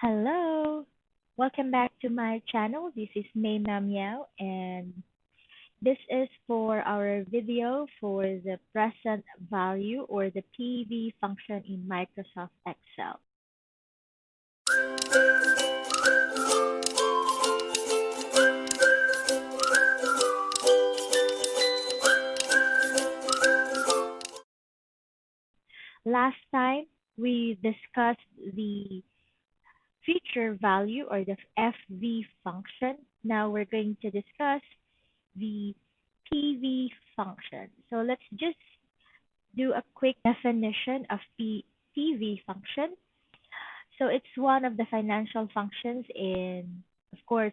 Hello, welcome back to my channel. This is May Meow, and this is for our video for the present value or the PV function in Microsoft Excel. Last time we discussed the future value or the FV function. Now we're going to discuss the PV function. So let's just do a quick definition of PV function. So it's one of the financial functions in, of course,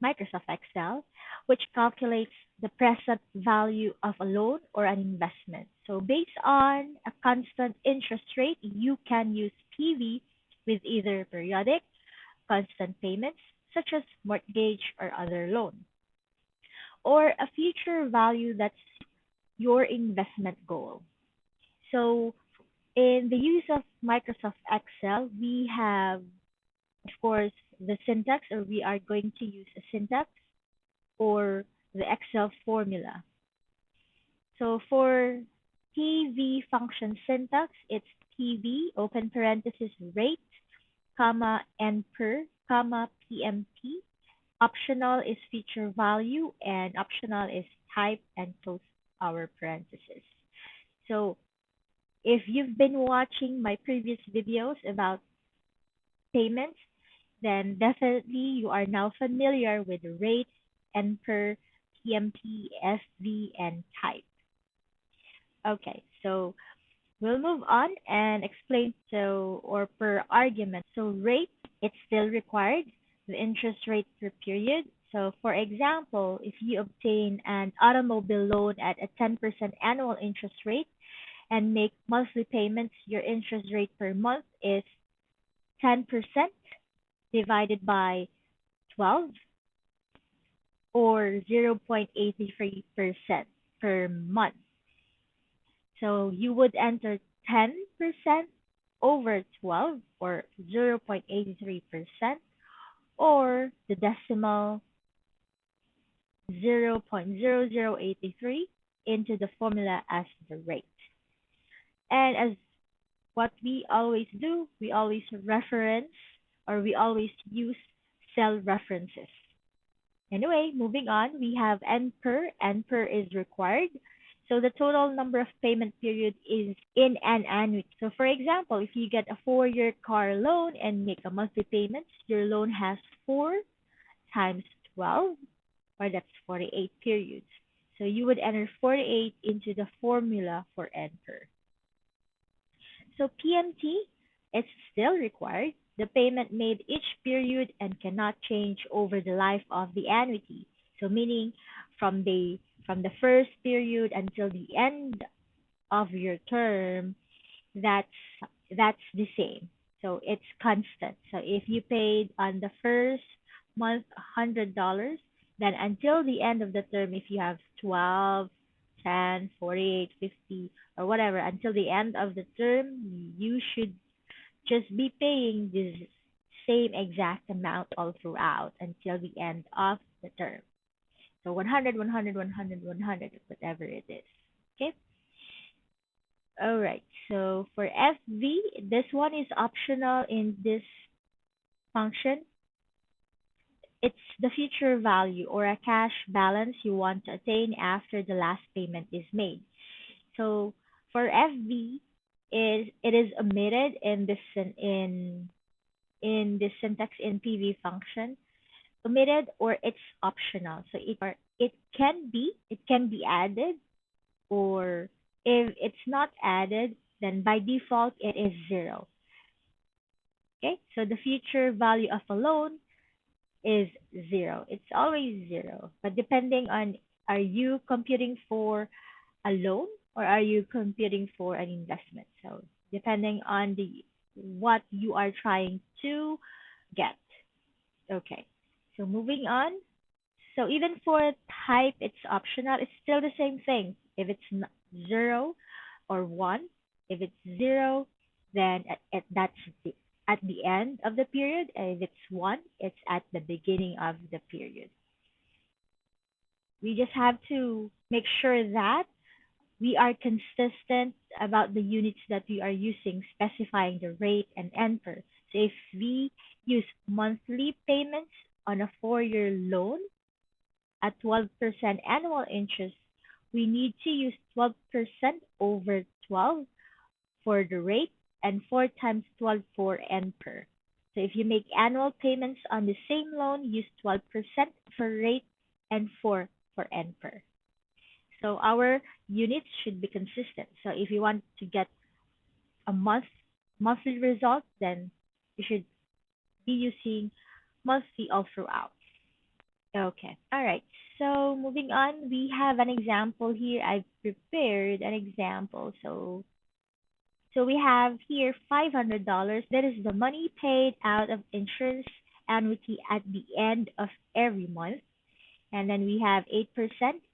Microsoft Excel, which calculates the present value of a loan or an investment. So based on a constant interest rate, you can use PV with either periodic, constant payments, such as mortgage or other loan, or a future value that's your investment goal. So in the use of Microsoft Excel, we have, of course, the syntax, or we are going to use a syntax or the Excel formula. So for PV function syntax, it's PV, open parenthesis, rate, comma, N per, comma, PMP. Optional is feature value, and optional is type, and close our parenthesis. So if you've been watching my previous videos about payments, then definitely you are now familiar with rate, N per, PMP, SV, and type. Okay, so we'll move on and explain or per argument. So rate, it's still required, the interest rate per period. So for example, if you obtain an automobile loan at a 10% annual interest rate and make monthly payments, your interest rate per month is 10% divided by 12 or 0.83% per month. So you would enter 10% over 12 or 0.83% or the decimal 0.0083 into the formula as the rate. And as what we always do, we always reference or we always use cell references. Anyway, moving on, we have N per. N per is required. So the total number of payment period is in an annuity. So for example, if you get a 4-year car loan and make a monthly payments, your loan has 4 times 12, or that's 48 periods. So you would enter 48 into the formula for N per. So PMT is still required. The payment made each period and cannot change over the life of the annuity. So meaning from the first period until the end of your term, that's the same. So it's constant. So if you paid on the first month $100, then until the end of the term, if you have 12, 10, 48, 50, or whatever, until the end of the term, you should just be paying this same exact amount all throughout until the end of the term. So 100, 100, 100, 100, whatever it is. Okay? All right. So for FV, this one is optional in this function. It's the future value or a cash balance you want to attain after the last payment is made. So for FV, it is omitted in this syntax in PV function, omitted or it's optional. So it can be added, or if it's not added, then by default it is 0. Okay, so the future value of a loan is 0. It's always 0, but depending on, are you computing for a loan or are you computing for an investment? So depending on what you are trying to get. Okay, so moving on. So even for type, it's optional. It's still the same thing. If it's 0 or 1, if it's 0, then that's at the end of the period. And if it's 1, it's at the beginning of the period. We just have to make sure that we are consistent about the units that we are using, specifying the rate and NPER. So if we use monthly payments on a 4-year loan at 12% annual interest, we need to use 12% over 12 for the rate and 4 times 12 for NPER. So if you make annual payments on the same loan, use 12% for rate and 4 for NPER. So our units should be consistent. So if you want to get a monthly result, then you should be using monthly all throughout. Okay. All right. So moving on, we have an example here. I've prepared an example. So we have here $500. That is the money paid out of insurance annuity at the end of every month. And then we have 8%.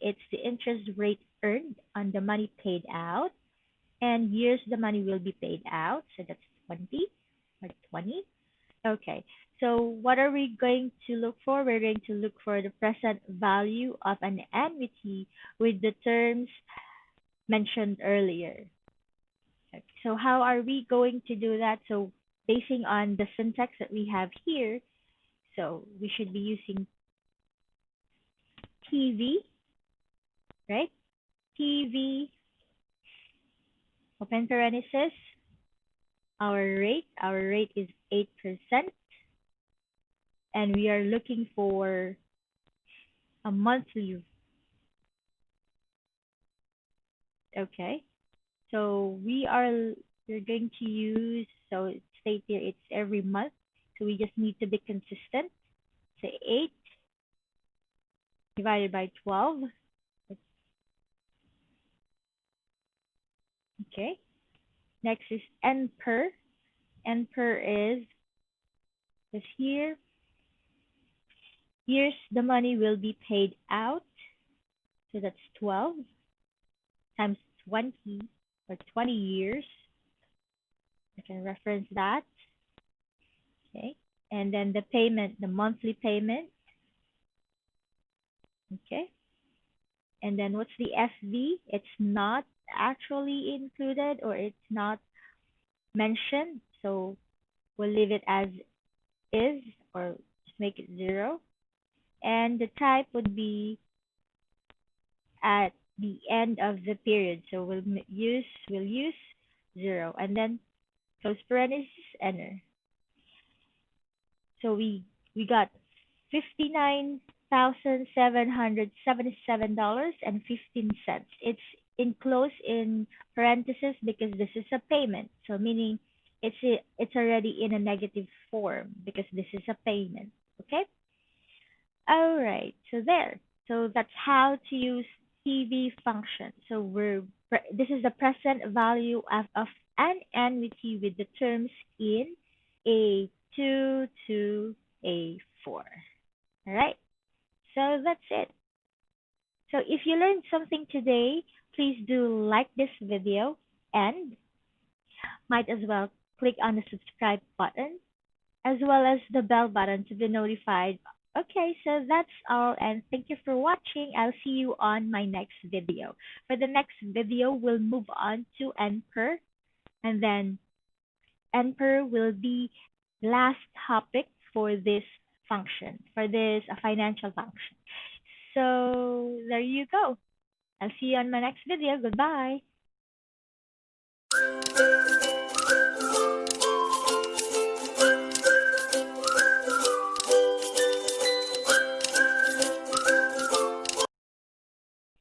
It's the interest rate earned on the money paid out. And years the money will be paid out. So that's 20 or 20. Okay. So what are we going to look for? We're going to look for the present value of an annuity with the terms mentioned earlier. Okay. So how are we going to do that? So basing on the syntax that we have here, so we should be using TV, right? TV, open parenthesis, our rate is 8%, and we are looking for a monthly, okay? So we're going to use, so it states here it's every month, so we just need to be consistent. So 8 divided by 12, okay? Next is NPER. NPER is this here. Years the money will be paid out. So that's 12 times 20 or 20 years. I can reference that. Okay. And then the payment, the monthly payment. Okay. And then what's the FV? It's not actually included or it's not mentioned. So we'll leave it as is or just make it 0. And the type would be at the end of the period. So we'll use 0 and then close parenthesis, enter. So we got $59,777.15. It's enclosed in parentheses because this is a payment. So meaning it's already in a negative form because this is a payment. Okay? All right. So there. So that's how to use TV function. So this is the present value of an annuity with the terms in A2 to A4. All right. So that's it. So if you learned something today, please do like this video and might as well click on the subscribe button as well as the bell button to be notified. Okay, so that's all, and thank you for watching. I'll see you on my next video. For the next video, we'll move on to NPER, and then NPER will be last topic for this function, for this financial function. So there you go. I'll see you on my next video. Goodbye.